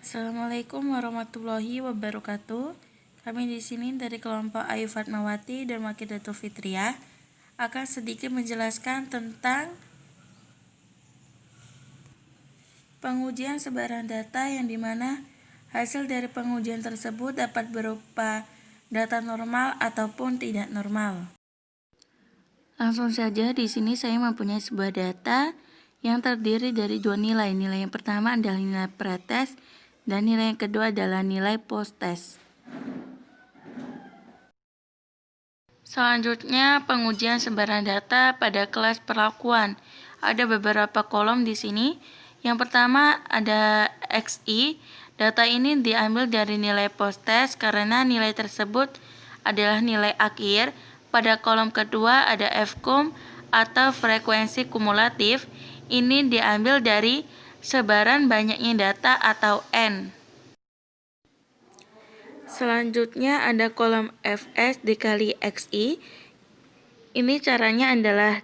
Assalamualaikum warahmatullahi wabarakatuh. Kami di sini dari kelompok Ayu Fatmawati dan Makidatul Fitriah akan sedikit menjelaskan tentang pengujian sebaran data yang dimana hasil dari pengujian tersebut dapat berupa data normal ataupun tidak normal. Langsung saja, di sini saya mempunyai sebuah data yang terdiri dari dua nilai. Nilai yang pertama adalah nilai pretest dan nilai yang kedua adalah nilai post-test. Selanjutnya, pengujian sebaran data pada kelas perlakuan. Ada beberapa kolom di sini. Yang pertama ada XI. Data ini diambil dari nilai post-test karena nilai tersebut adalah nilai akhir. Pada kolom kedua ada FCUM atau frekuensi kumulatif. Ini diambil dari sebaran banyaknya data atau N. Selanjutnya ada kolom Fs dikali Xi. Ini caranya adalah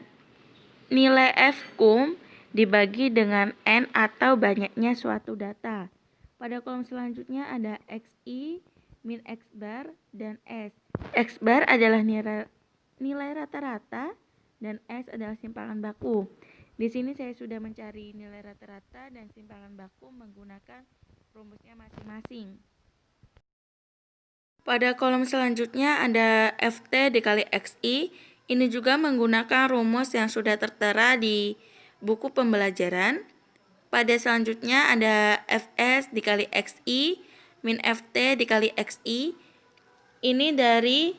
nilai FCUM dibagi dengan N atau banyaknya suatu data. Pada kolom selanjutnya ada Xi, min X bar, dan S. X bar adalah nilai rata-rata dan S adalah simpangan baku. Di sini saya sudah mencari nilai rata-rata dan simpangan baku menggunakan rumusnya masing-masing. Pada kolom selanjutnya ada Ft dikali Xi. Ini juga menggunakan rumus yang sudah tertera di buku pembelajaran. Pada selanjutnya ada Fs dikali Xi min Ft dikali Xi. Ini dari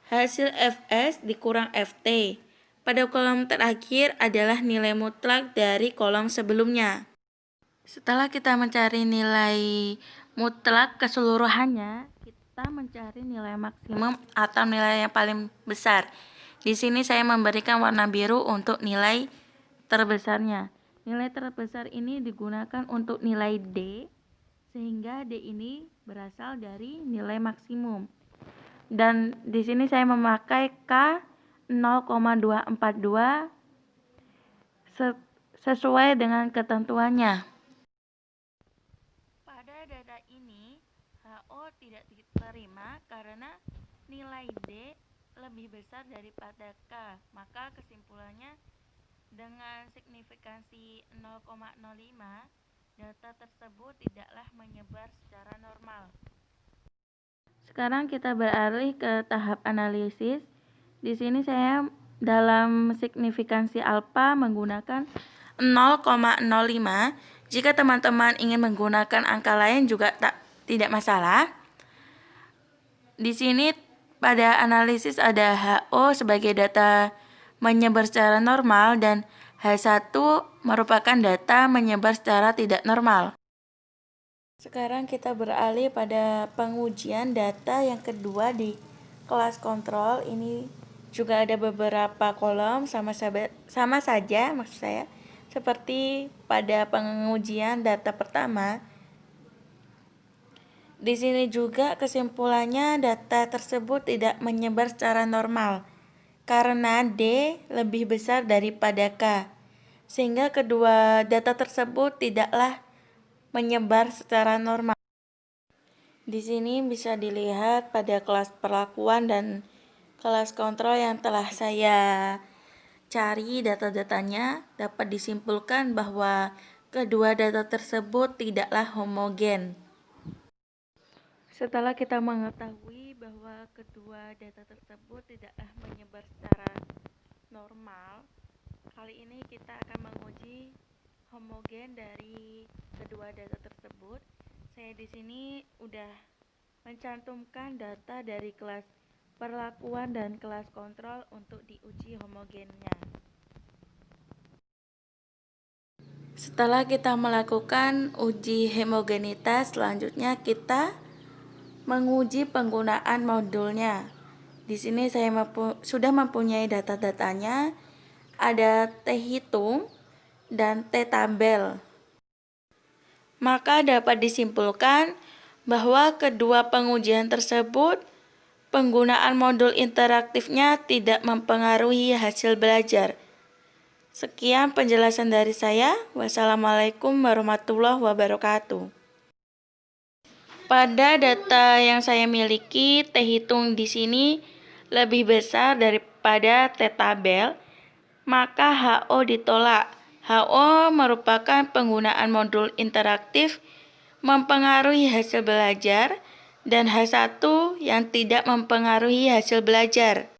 hasil Fs dikurang Ft. Pada kolom terakhir adalah nilai mutlak dari kolom sebelumnya. Setelah kita mencari nilai mutlak keseluruhannya, kita mencari nilai maksimum atau nilai yang paling besar. Di sini saya memberikan warna biru untuk nilai terbesarnya. Nilai terbesar ini digunakan untuk nilai D, sehingga D ini berasal dari nilai maksimum. Dan di sini saya memakai K 0,242 sesuai dengan ketentuannya. Pada data ini, HO tidak diterima karena nilai D lebih besar daripada K. Maka kesimpulannya dengan signifikansi 0,05, data tersebut tidaklah menyebar secara normal. Sekarang kita beralih ke tahap analisis. Di sini saya dalam signifikansi alfa menggunakan 0,05. Jika teman-teman ingin menggunakan angka lain juga tidak masalah. Di sini pada analisis ada HO sebagai data menyebar secara normal dan H1 merupakan data menyebar secara tidak normal. Sekarang kita beralih pada pengujian data yang kedua di kelas kontrol. Ini juga ada beberapa kolom sama saja maksud saya. Seperti pada pengujian data pertama, di sini juga kesimpulannya data tersebut tidak menyebar secara normal karena D lebih besar daripada K, sehingga kedua data tersebut tidaklah menyebar secara normal. Di sini bisa dilihat pada kelas perlakuan dan kelas kontrol yang telah saya cari data-datanya, dapat disimpulkan bahwa kedua data tersebut tidaklah homogen. Setelah kita mengetahui bahwa kedua data tersebut tidaklah menyebar secara normal, kali ini kita akan menguji homogen dari kedua data tersebut. Saya di sini udah mencantumkan data dari kelas perlakuan dan kelas kontrol untuk diuji homogennya. Setelah kita melakukan uji homogenitas, selanjutnya kita menguji penggunaan modulnya. Di sini saya sudah mempunyai data-datanya, ada T hitung dan T tabel. Maka dapat disimpulkan bahwa kedua pengujian tersebut penggunaan modul interaktifnya tidak mempengaruhi hasil belajar. Sekian penjelasan dari saya. Wassalamualaikum warahmatullahi wabarakatuh. Pada data yang saya miliki, T hitung di sini lebih besar daripada T tabel, maka HO ditolak. HO merupakan penggunaan modul interaktif mempengaruhi hasil belajar dan H1 yang tidak mempengaruhi hasil belajar.